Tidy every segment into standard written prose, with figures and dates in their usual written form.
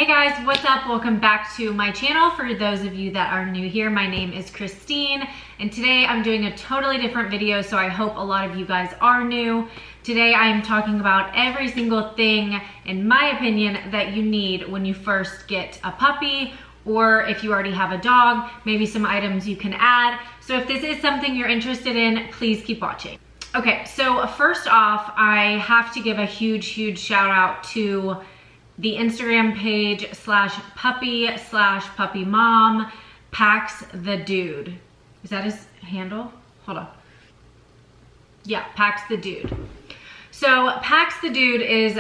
Hey guys, what's up? Welcome back to my channel. For those of you that are new here, my name is Christine, and today I'm doing a totally different video, so I hope a lot of you guys are new. Today I am talking about every single thing, in my opinion, that you need when you first get a puppy, or if you already have a dog, maybe some items you can add. So if this is something you're interested in, please keep watching. Okay, so first off, I have to give a huge shout out to the Instagram page /puppy mom Pax the Dude. Is that his handle? Hold on. Yeah, Pax the Dude. So Pax the Dude is,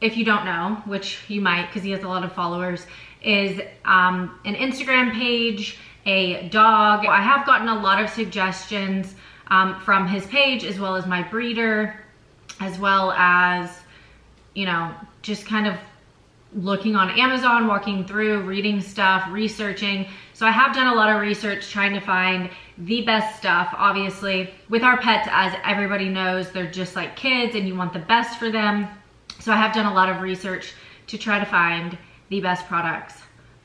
if you don't know, which you might because he has a lot of followers, is an Instagram page, a dog. I have gotten a lot of suggestions from his page, as well as my breeder, as well as, you know, just kind of looking on Amazon, walking through, reading stuff, researching. So I have done a lot of research trying to find the best stuff. Obviously, with our pets, as everybody knows, they're just like kids and you want the best for them. So I have done a lot of research to try to find the best products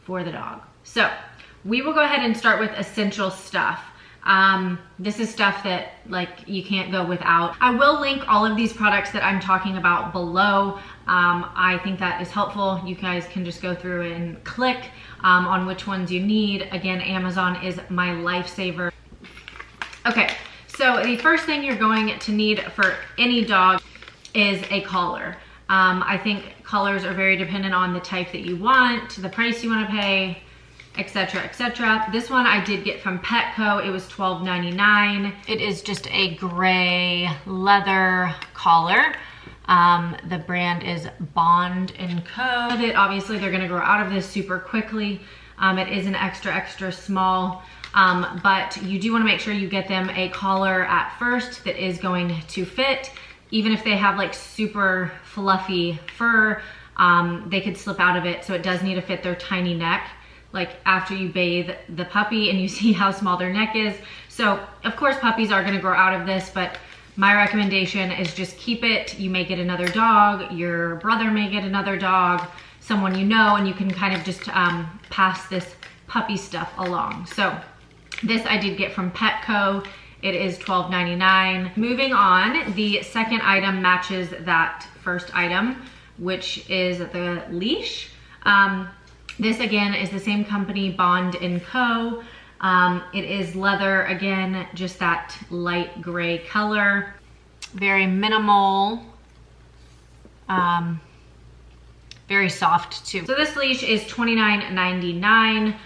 for the dog. So we will go ahead and start with essential stuff. This is stuff that like you can't go without. I will link all of these products that I'm talking about below. I think that is helpful. You guys can just go through and click on which ones you need. Again, Amazon is my lifesaver. Okay, so the first thing you're going to need for any dog is a collar. I think collars are very dependent on the type that you want, the price you want to pay, etc, etc. This one I did get from Petco. It was $12.99. It is just a gray leather collar. The brand is Bond & Co. Obviously they're gonna grow out of this super quickly. It is an extra small, but you do wanna make sure you get them a collar at first that is going to fit. Even if they have like super fluffy fur, they could slip out of it, so it does need to fit their tiny neck. Like after you bathe the puppy and you see how small their neck is. So of course puppies are gonna grow out of this, but my recommendation is just keep it. You may get another dog, your brother may get another dog, someone you know, and you can kind of just pass this puppy stuff along. So this I did get from Petco. It is $12.99. Moving on, the second item matches that first item, which is the leash. This again is the same company, Bond & Co. It is leather, again, just that light gray color. Very minimal, very soft too. So this leash is $29.99.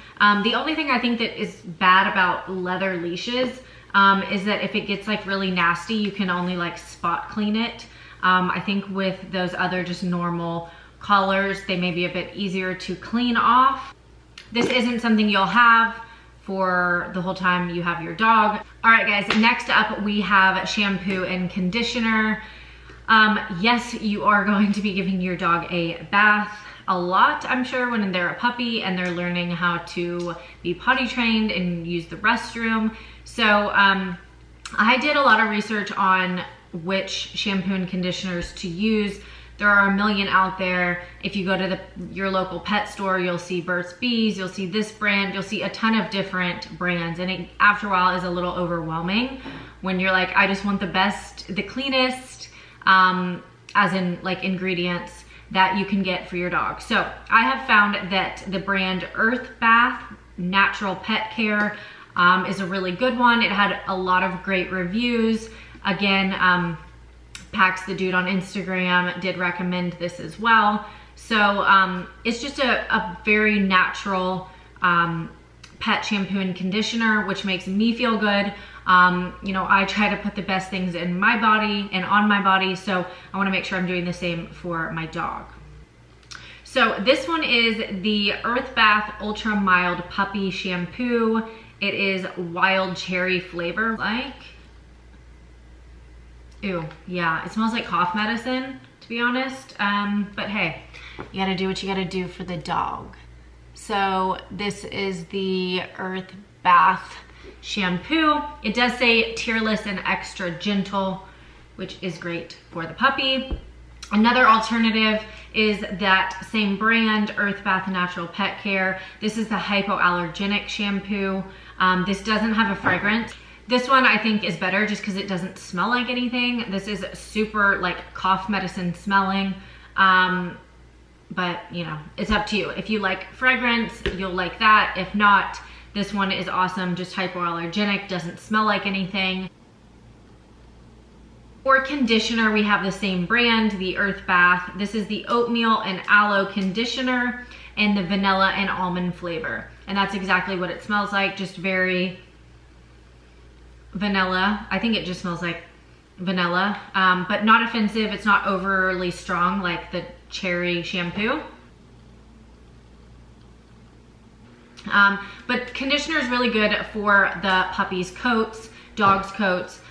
The only thing I think that is bad about leather leashes is that if it gets like really nasty, you can only like spot clean it. I think with those other just normal collars, they may be a bit easier to clean off. This isn't something you'll have for the whole time you have your dog. All right guys, next up we have shampoo and conditioner. Yes, you are going to be giving your dog a bath a lot, I'm sure, when they're a puppy and they're learning how to be potty trained and use the restroom. So I did a lot of research on which shampoo and conditioners to use. There are a million out there. If you go to your local pet store, you'll see Burt's Bees, you'll see this brand, you'll see a ton of different brands, and it, after a while, is a little overwhelming when you're like, I just want the best, the cleanest, as in like ingredients that you can get for your dog. So I have found that the brand Earth Bath Natural Pet Care is a really good one. It had a lot of great reviews. Again, Pax the Dude on Instagram did recommend this as well. So it's just a very natural pet shampoo and conditioner, which makes me feel good. You know, I try to put the best things in my body and on my body, so I wanna make sure I'm doing the same for my dog. So this one is the Earth Bath Ultra Mild Puppy Shampoo. It is wild cherry flavor. Like, ew, yeah, it smells like cough medicine, to be honest. But hey, you gotta do what you gotta do for the dog. So this is the Earth Bath shampoo. It does say tearless and extra gentle, which is great for the puppy. Another alternative is that same brand, Earth Bath Natural Pet Care. This is the hypoallergenic shampoo. This doesn't have a fragrance. This one I think is better just because it doesn't smell like anything. This is super like cough medicine smelling. But you know, it's up to you. If you like fragrance, you'll like that. If not, this one is awesome, just hypoallergenic, doesn't smell like anything. For conditioner, we have the same brand, the Earth Bath. This is the oatmeal and aloe conditioner and the vanilla and almond flavor. And that's exactly what it smells like, just very vanilla. I think it just smells like vanilla, but not offensive. It's not overly strong like the cherry shampoo. But conditioner is really good for the puppies' coats, dogs' coats,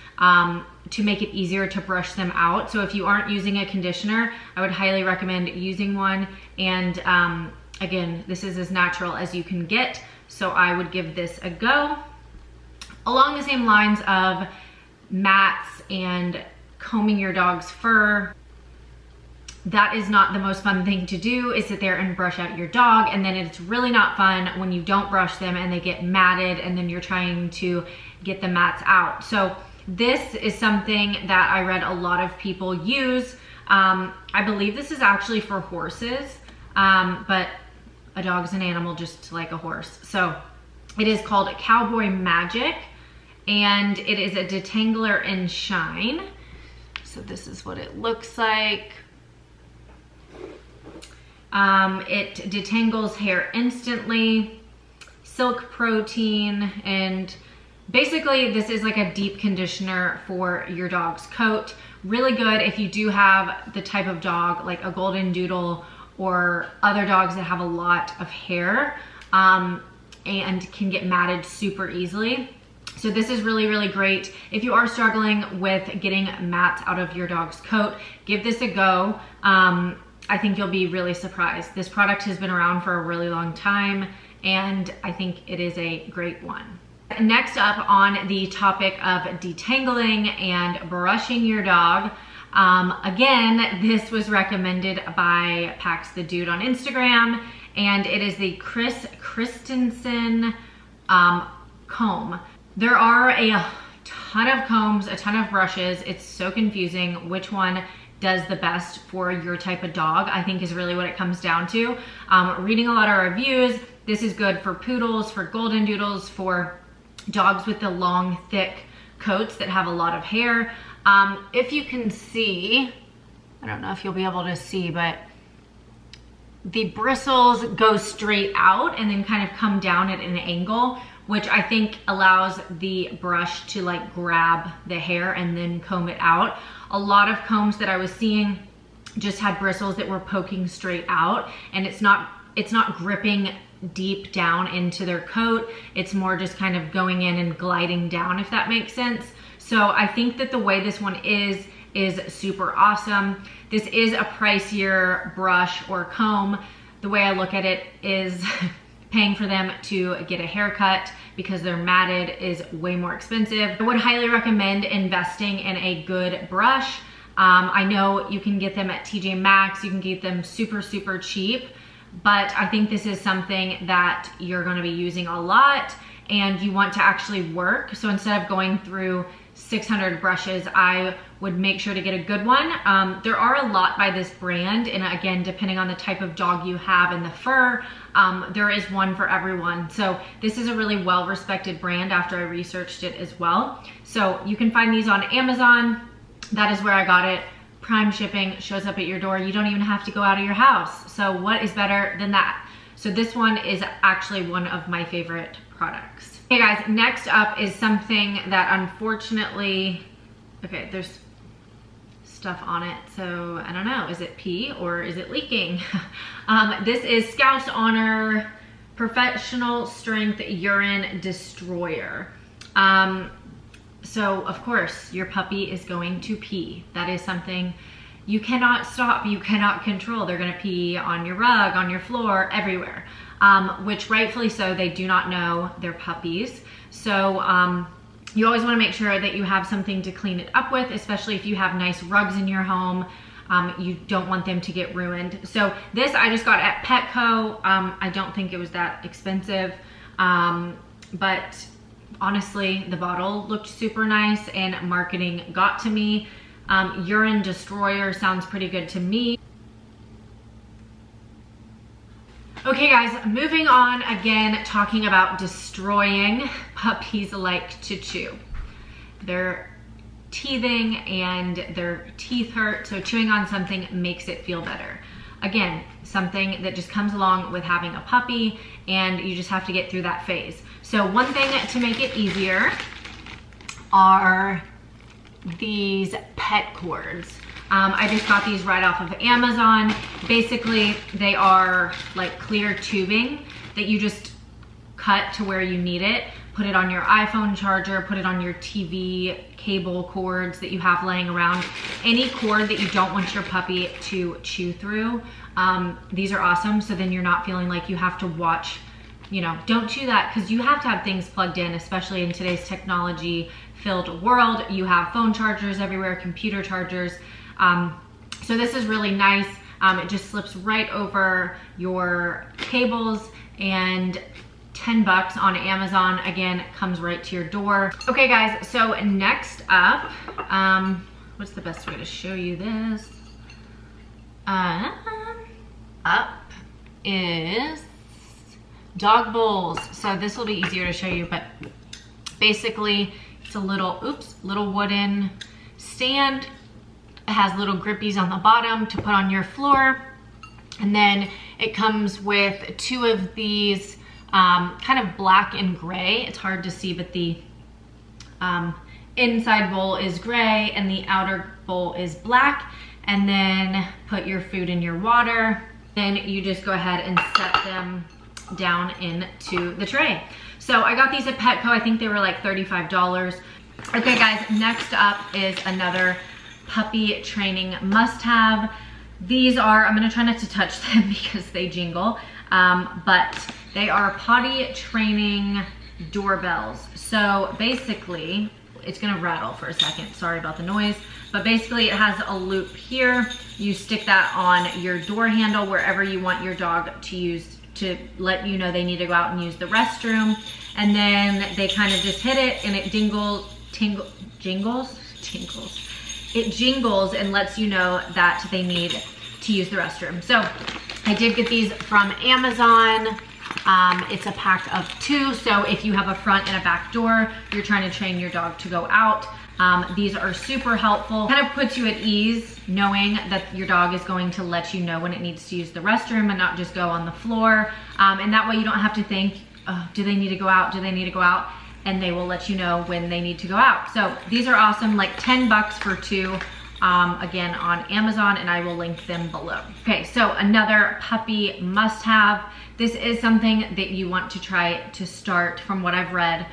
to make it easier to brush them out. So if you aren't using a conditioner, I would highly recommend using one. And again, this is as natural as you can get, so I would give this a go. Along the same lines of mats and combing your dog's fur, that is not the most fun thing to do, is sit there and brush out your dog, and then it's really not fun when you don't brush them and they get matted and then you're trying to get the mats out. So this is something that I read a lot of people use. I believe this is actually for horses, but a dog's an animal just like a horse. So it is called Cowboy Magic, and it is a detangler in shine. So this is what it looks like. It detangles hair instantly, silk protein, and basically this is like a deep conditioner for your dog's coat. Really good if you do have the type of dog like a golden doodle or other dogs that have a lot of hair and can get matted super easily. So this is really, really great. If you are struggling with getting mats out of your dog's coat, give this a go. I think you'll be really surprised. This product has been around for a really long time, and I think it is a great one. Next up on the topic of detangling and brushing your dog, again, this was recommended by Pax the Dude on Instagram, and it is the Chris Christensen comb. There are a ton of combs, a ton of brushes. It's so confusing which one does the best for your type of dog, I think is really what it comes down to. Reading a lot of reviews, this is good for poodles, for golden doodles, for dogs with the long, thick coats that have a lot of hair. If you can see, I don't know if you'll be able to see, but the bristles go straight out and then kind of come down at an angle, which I think allows the brush to like grab the hair and then comb it out. A lot of combs that I was seeing just had bristles that were poking straight out, and it's not gripping deep down into their coat. It's more just kind of going in and gliding down, if that makes sense. So I think that the way this one is super awesome. This is a pricier brush or comb. The way I look at it is paying for them to get a haircut because they're matted is way more expensive. I would highly recommend investing in a good brush. I know you can get them at TJ Maxx, you can get them super, super cheap, but I think this is something that you're gonna be using a lot and you want to actually work. So instead of going through 600 brushes, I would make sure to get a good one. There are a lot by this brand, and again, depending on the type of dog you have and the fur, there is one for everyone. So this is a really well-respected brand after I researched it as well. So you can find these on Amazon. That is where I got it. Prime shipping, shows up at your door. You don't even have to go out of your house. So what is better than that? So this one is actually one of my favorite products. Okay guys, next up is something that unfortunately, okay, there's stuff on it, so I don't know, is it pee or is it leaking? This is Scout's Honor Professional Strength Urine Destroyer. So of course your puppy is going to pee. That is something you cannot stop, you cannot control. They're gonna pee on your rug, on your floor, everywhere. Which rightfully so, they do not know they're puppies. So you always wanna make sure that you have something to clean it up with, especially if you have nice rugs in your home. You don't want them to get ruined. So this I just got at Petco. I don't think it was that expensive, but honestly, the bottle looked super nice and marketing got to me. Urine Destroyer sounds pretty good to me. Okay guys, moving on again, talking about destroying. Puppies like to chew. They're teething and their teeth hurt, so chewing on something makes it feel better. Again, something that just comes along with having a puppy, and you just have to get through that phase. So one thing to make it easier are these pet cords. I just got these right off of Amazon. Basically, they are like clear tubing that you just cut to where you need it. Put it on your iPhone charger, put it on your TV cable cords that you have laying around. Any cord that you don't want your puppy to chew through. These are awesome, so then you're not feeling like you have to watch, you know, don't chew that, because you have to have things plugged in, especially in today's technology filled world. You have phone chargers everywhere, computer chargers. So this is really nice. It just slips right over your cables, and 10 bucks on Amazon. Again, it comes right to your door. Okay guys, so next up, what's the best way to show you this? Up is dog bowls. So this will be easier to show you, but basically it's a little, little wooden stand. It has little grippies on the bottom to put on your floor. And then it comes with two of these kind of black and gray. It's hard to see, but the inside bowl is gray and the outer bowl is black. And then put your food in your water. Then you just go ahead and set them down into the tray. So I got these at Petco. I think they were like $35. Okay guys, next up is another puppy training must-have. These are, I'm gonna try not to touch them because they jingle, but they are potty training doorbells. So basically, it's gonna rattle for a second, sorry about the noise, but basically it has a loop here. You stick that on your door handle wherever you want your dog to use, to let you know they need to go out and use the restroom. And then they kind of just hit it and it jingles. It jingles and lets you know that they need to use the restroom. So I did get these from Amazon. It's a pack of 2. So if you have a front and a back door, you're trying to train your dog to go out. These are super helpful. Kind of puts you at ease knowing that your dog is going to let you know when it needs to use the restroom and not just go on the floor. And that way you don't have to think, oh, do they need to go out? Do they need to go out? And they will let you know when they need to go out. So these are awesome, like 10 bucks for 2, again on Amazon, and I will link them below. Okay, so another puppy must-have. This is something that you want to try to start, from what I've read,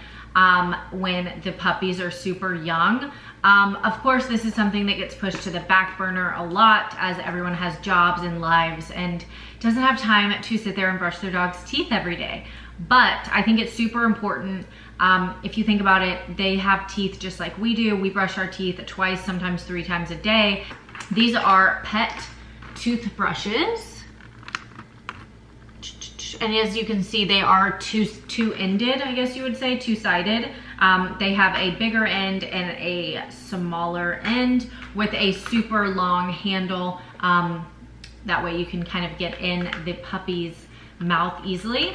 when the puppies are super young. Of course, this is something that gets pushed to the back burner a lot as everyone has jobs and lives and doesn't have time to sit there and brush their dog's teeth every day. But I think it's super important. If you think about it, they have teeth just like we do. We brush our teeth twice, sometimes 3 times a day. These are pet toothbrushes. And as you can see, they are two-ended, I guess you would say, two-sided. They have a bigger end and a smaller end with a super long handle. That way you can kind of get in the puppy's mouth easily.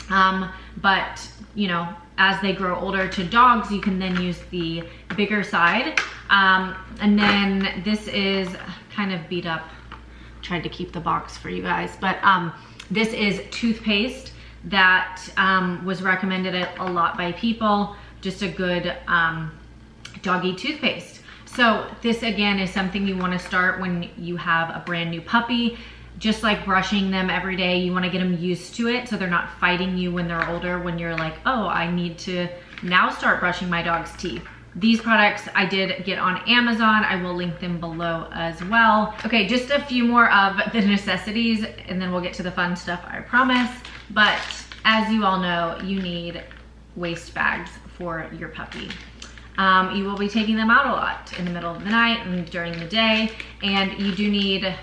But, you know, as they grow older to dogs, you can then use the bigger side. And then this is kind of beat up. Tried to keep the box for you guys, but this is toothpaste that was recommended a lot by people. Just a good doggy toothpaste. So this again is something you want to start when you have a brand new puppy. Just like brushing them every day, you want to get them used to it so they're not fighting you when they're older, when you're like, oh, I need to now start brushing my dog's teeth. These products I did get on Amazon. I will link them below as well. Okay, just a few more of the necessities and then we'll get to the fun stuff, I promise. But as you all know, you need waste bags for your puppy. You will be taking them out a lot in the middle of the night and during the day, and you do need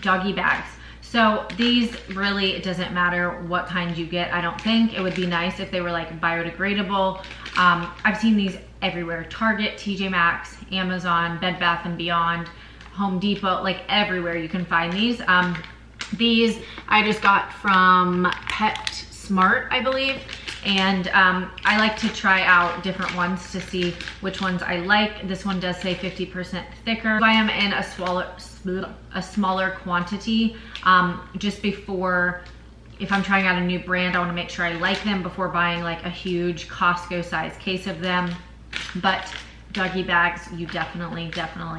doggy bags. So these really, it doesn't matter what kind you get, I don't think. It would be nice if they were like biodegradable. I've seen these everywhere. Target, TJ Maxx, Amazon, Bed Bath & Beyond, Home Depot, like everywhere you can find these. These I just got from PetSmart, I believe. And I like to try out different ones to see which ones I like. This one does say 50% thicker. Buy them in a smaller quantity just before, if I'm trying out a new brand, I want to make sure I like them before buying like a huge Costco size case of them. But doggy bags you definitely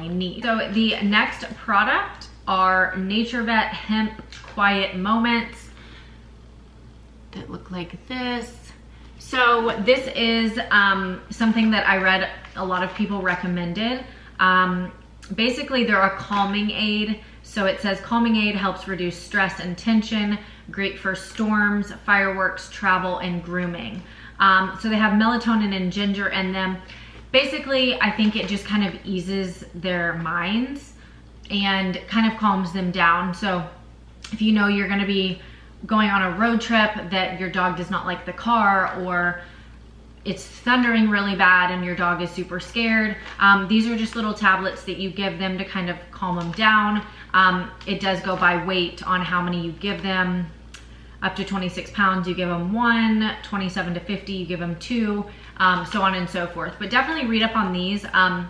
need. So the next product are NaturVet Hemp Quiet Moments that look like this. So this is something that I read a lot of people recommended. Basically they're a calming aid. So it says calming aid helps reduce stress and tension, great for storms, fireworks, travel, and grooming. So they have melatonin and ginger in them. Basically, I think it just kind of eases their minds and kind of calms them down. So if you know you're gonna be going on a road trip that your dog does not like the car, or it's thundering really bad and your dog is super scared, these are just little tablets that you give them to kind of calm them down. It does go by weight on how many you give them. Up to 26 pounds, you give them 1, 27 to 50, you give them 2, so on and so forth. But definitely read up on these. I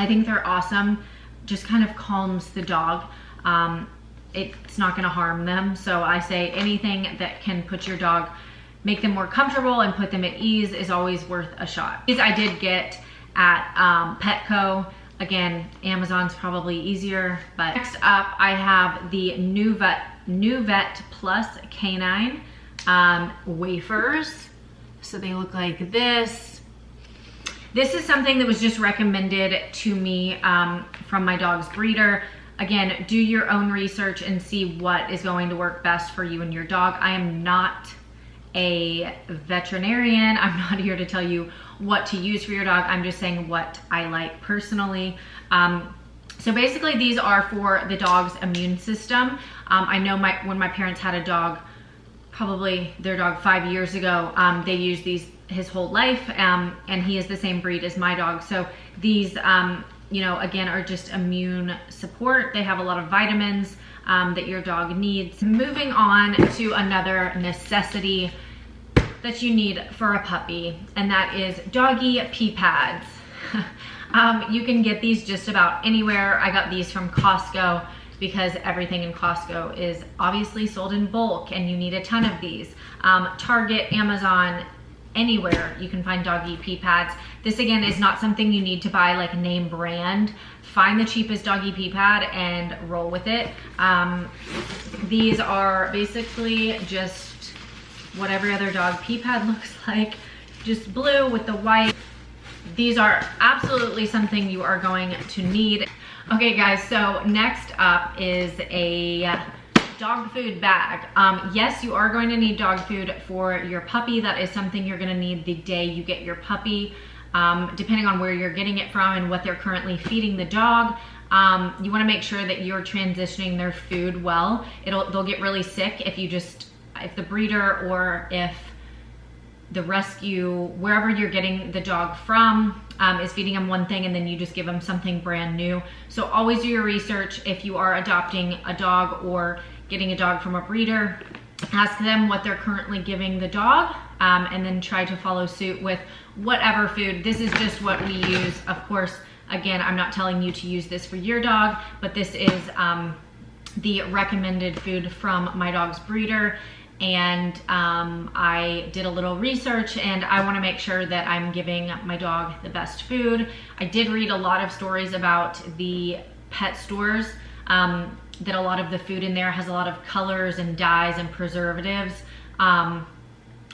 think they're awesome. Just kind of calms the dog. It's not gonna harm them. So I say anything that can put your dog, make them more comfortable and put them at ease is always worth a shot. These I did get at Petco. Again, Amazon's probably easier. But next up, I have the NuVet Plus Canine wafers. So they look like this. This is something that was just recommended to me from my dog's breeder. Again, do your own research and see what is going to work best for you and your dog. I am not a veterinarian. I'm not here to tell you what to use for your dog. I'm just saying what I like personally. So basically these are for the dog's immune system. I know when my parents had a dog, probably their dog 5 years ago, they used these his whole life, and he is the same breed as my dog. So these, you know, again, are just immune support. They have a lot of vitamins that your dog needs. Moving on to another necessity that you need for a puppy, and that is doggy pee pads. You can get these just about anywhere. I got these from Costco because everything in Costco is obviously sold in bulk and you need a ton of these. Target, Amazon, anywhere you can find doggy pee pads. This again is not something you need to buy like name brand. Find the cheapest doggy pee pad and roll with it. These are basically just what every other dog pee pad looks like, just blue with the white. These are absolutely something you are going to need. Okay guys, so next up is a dog food bag. Yes, you are going to need dog food for your puppy. That is something you're gonna need the day you get your puppy, depending on where you're getting it from and what they're currently feeding the dog. You wanna make sure that you're transitioning their food well. They'll get really sick if the breeder or if the rescue, wherever you're getting the dog from, is feeding them one thing and then you just give them something brand new. So always do your research. If you are adopting a dog or getting a dog from a breeder, ask them what they're currently giving the dog, and then try to follow suit with whatever food. This is just what we use. Of course, again, I'm not telling you to use this for your dog, but this is the recommended food from my dog's breeder. And I did a little research and I want to make sure that I'm giving my dog the best food. I did read a lot of stories about the pet stores, that a lot of the food in there has a lot of colors and dyes and preservatives.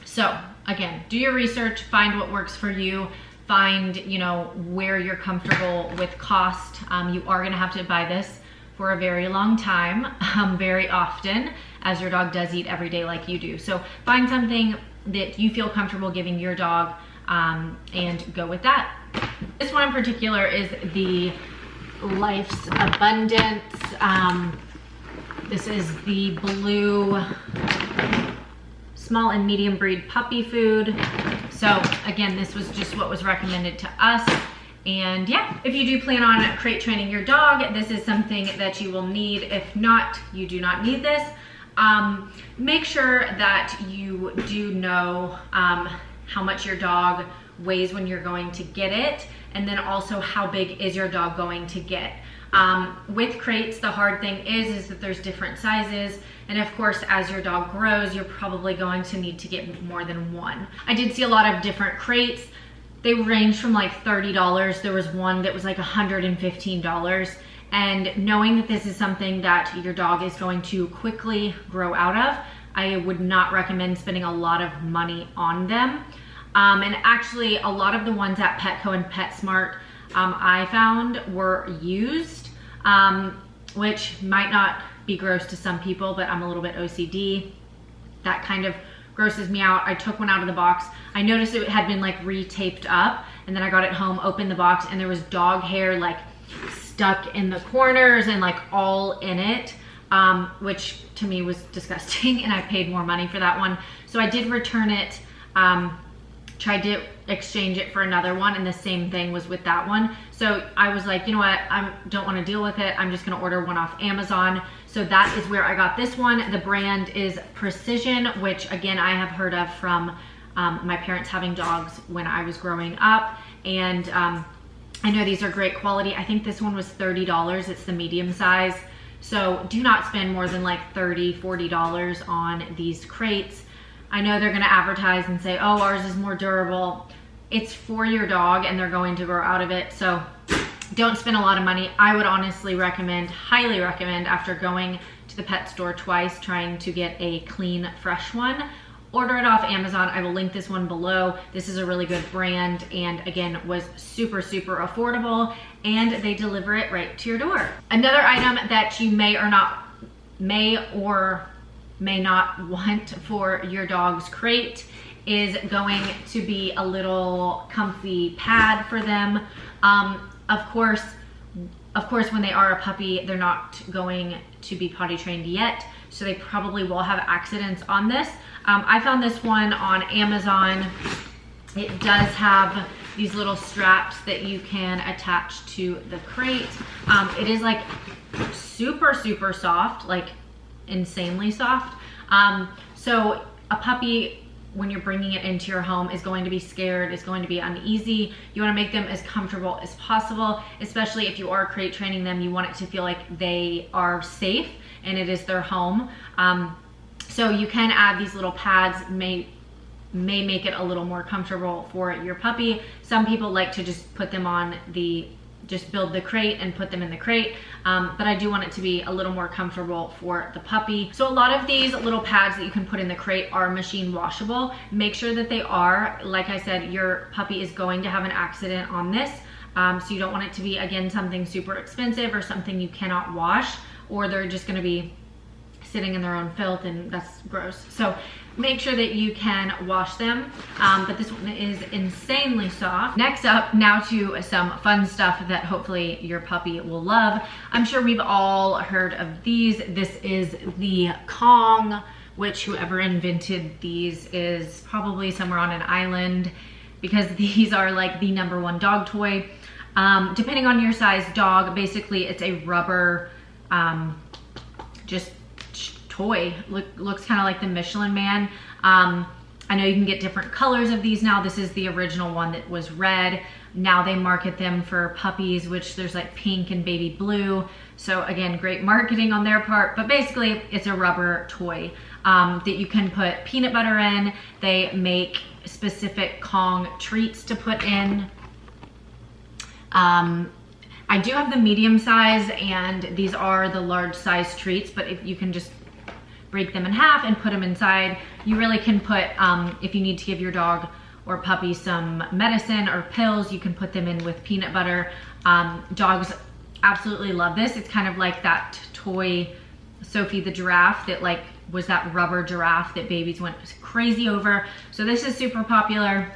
So again, do your research, find what works for you, find, you know, where you're comfortable with cost. You are gonna have to buy this for a very long time, very often, as your dog does eat every day like you do. So find something that you feel comfortable giving your dog. and go with that. This one in particular is the Life's Abundance. This is the blue small and medium breed puppy food. So again, this was just what was recommended to us. And yeah, if you do plan on crate training your dog, this is something that you will need. If not, you do not need this. Make sure that you do know how much your dog weighs when you're going to get it, and then also how big is your dog going to get. With crates, the hard thing is that there's different sizes, and of course as your dog grows, you're probably going to need to get more than one. I did see a lot of different crates. They range from like $30. There was one that was like $115. And knowing that this is something that your dog is going to quickly grow out of, I would not recommend spending a lot of money on them. And actually a lot of the ones at Petco and PetSmart I found were used, which might not be gross to some people, but I'm a little bit OCD. That kind of grosses me out. I took one out of the box. I noticed it had been like re-taped up, and then I got it home, opened the box, and there was dog hair like stuck in the corners and like all in it, which to me was disgusting, and I paid more money for that one. So I did return it, tried to exchange it for another one, and the same thing was with that one. So I was like, you know what, I don't want to deal with it. I'm just going to order one off Amazon. So that is where I got this one. The brand is Precision, which again, I have heard of from my parents having dogs when I was growing up. And I know these are great quality. I think this one was $30. It's the medium size. So do not spend more than like $30, $40 on these crates. I know they're gonna advertise and say, oh, ours is more durable. It's for your dog and they're going to grow out of it. So don't spend a lot of money. I would honestly recommend, highly recommend, after going to the pet store twice, trying to get a clean, fresh one, order it off Amazon. I will link this one below. This is a really good brand, and again, was super, super affordable, and they deliver it right to your door. Another item that you may or may not want for your dog's crate is going to be a little comfy pad for them. Of course, when they are a puppy, they're not going to be potty trained yet, so they probably will have accidents on this. I found this one on Amazon. It does have these little straps that you can attach to the crate. It is like super, super soft, like insanely soft. So a puppy, when you're bringing it into your home, is going to be scared, is going to be uneasy. You want to make them as comfortable as possible, especially if you are crate training them. You want it to feel like they are safe and it is their home. So you can add these little pads, may make it a little more comfortable for your puppy. Some people like to just put them on just build the crate and put them in the crate. But I do want it to be a little more comfortable for the puppy. So a lot of these little pads that you can put in the crate are machine washable. Make sure that they are. Like I said, your puppy is going to have an accident on this. So you don't want it to be, again, something super expensive or something you cannot wash, or they're just gonna be sitting in their own filth, and that's gross. So make sure that you can wash them, but this one is insanely soft. Next up, now to some fun stuff that hopefully your puppy will love. I'm sure we've all heard of these. This is the Kong, which whoever invented these is probably somewhere on an island, because these are like the #1 dog toy. Depending on your size dog, basically it's a rubber just toy. Looks kind of like the Michelin Man. I know you can get different colors of these now. This is the original one that was red. Now they market them for puppies, which there's like pink and baby blue. So again, great marketing on their part, but basically it's a rubber toy that you can put peanut butter in. They make specific Kong treats to put in. I do have the medium size, and these are the large size treats, but if you can just break them in half and put them inside. You really can put, if you need to give your dog or puppy some medicine or pills, you can put them in with peanut butter. Dogs absolutely love this. It's kind of like that toy Sophie the giraffe that like was that rubber giraffe that babies went crazy over. So this is super popular.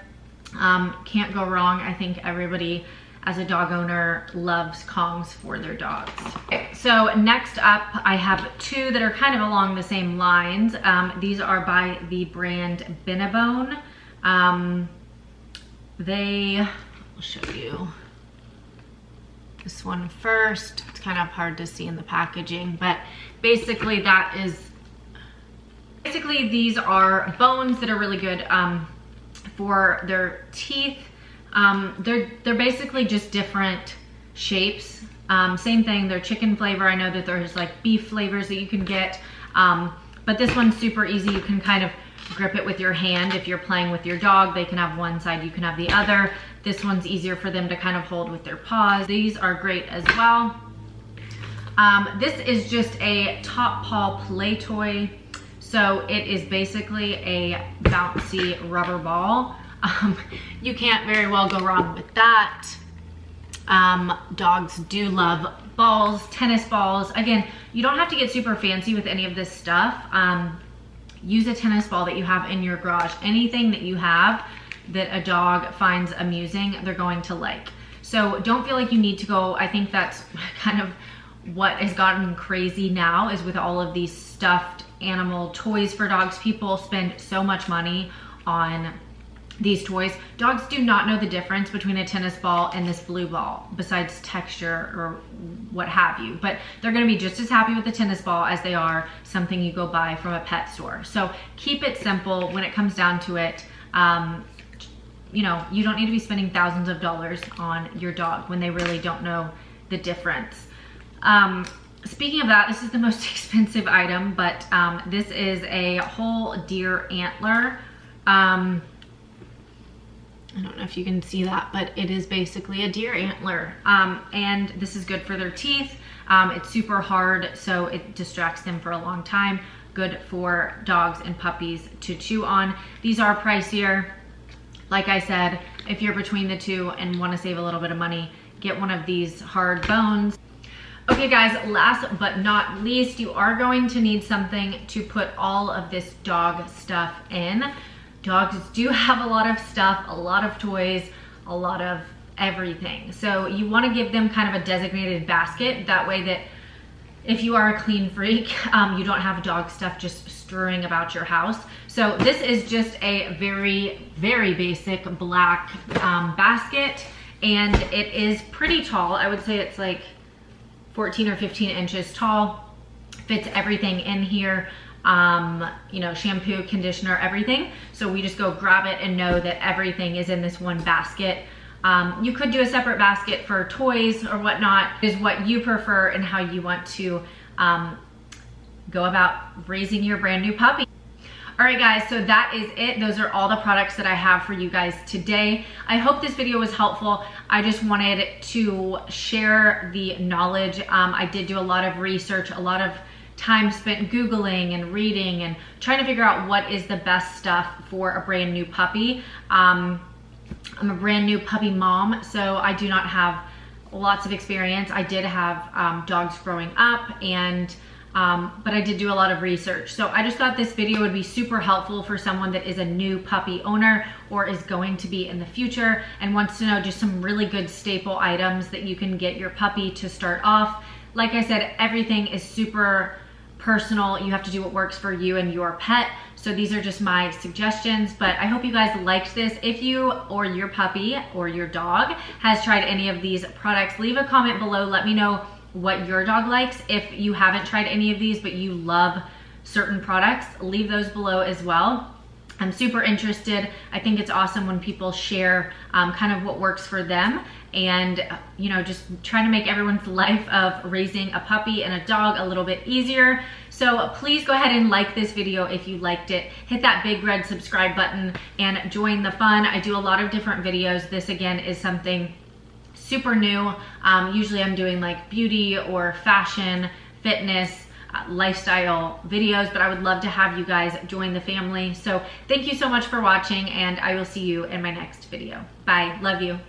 Can't go wrong. I think everybody as a dog owner loves Kongs for their dogs. Okay, so next up, I have two that are kind of along the same lines. These are by the brand Benebone. I'll show you this one first. It's kind of hard to see in the packaging, but basically these are bones that are really good for their teeth. They're basically just different shapes. Same thing, they're chicken flavor. I know that there's like beef flavors that you can get, but this one's super easy. You can kind of grip it with your hand. If you're playing with your dog, they can have one side, you can have the other. This one's easier for them to kind of hold with their paws. These are great as well. This is just a top paw play toy. So it is basically a bouncy rubber ball. You can't very well go wrong with that. Dogs do love balls, tennis balls. Again, you don't have to get super fancy with any of this stuff. Use a tennis ball that you have in your garage. Anything that you have that a dog finds amusing, they're going to like. So don't feel like you need to go. I think that's kind of what has gotten crazy now, is with all of these stuffed animal toys for dogs. People spend so much money on these toys. Dogs do not know the difference between a tennis ball and this blue ball, besides texture or what have you. But they're gonna be just as happy with the tennis ball as they are something you go buy from a pet store. So keep it simple when it comes down to it. You know, you don't need to be spending thousands of dollars on your dog when they really don't know the difference. Speaking of that, this is the most expensive item, but this is a whole deer antler. I don't know if you can see that, but it is basically a deer antler. And this is good for their teeth. It's super hard, so it distracts them for a long time. Good for dogs and puppies to chew on. These are pricier. Like I said, if you're between the two and want to save a little bit of money, get one of these hard bones. Okay guys, last but not least, you are going to need something to put all of this dog stuff in. Dogs do have a lot of stuff, a lot of toys, a lot of everything. So you want to give them kind of a designated basket. That way that if you are a clean freak, you don't have dog stuff just strewing about your house. So this is just a very, very basic black basket, and it is pretty tall. I would say it's like 14 or 15 inches tall. Fits everything in here. You know, shampoo, conditioner, everything. So we just go grab it and know that everything is in this one basket. You could do a separate basket for toys or whatnot, is what you prefer and how you want to go about raising your brand new puppy. All right guys, so that is it. Those are all the products that I have for you guys today. I hope this video was helpful. I just wanted to share the knowledge. I did do a lot of research, a lot of time spent Googling and reading and trying to figure out what is the best stuff for a brand new puppy. I'm a brand new puppy mom, so I do not have lots of experience. I did have dogs growing up, and but I did do a lot of research. So I just thought this video would be super helpful for someone that is a new puppy owner or is going to be in the future and wants to know just some really good staple items that you can get your puppy to start off. Like I said, everything is super personal. You have to do what works for you and your pet. So these are just my suggestions, but I hope you guys liked this. If you or your puppy or your dog has tried any of these products, leave a comment below. Let me know what your dog likes. If you haven't tried any of these, but you love certain products, leave those below as well. I'm super interested. I think it's awesome when people share kind of what works for them, and you know, just trying to make everyone's life of raising a puppy and a dog a little bit easier. So please go ahead and like this video if you liked it. Hit that big red subscribe button and join the fun. I do a lot of different videos. This again is something super new. Usually I'm doing like beauty or fashion, fitness, lifestyle videos, but I would love to have you guys join the family. So thank you so much for watching, and I will see you in my next video. Bye, love you.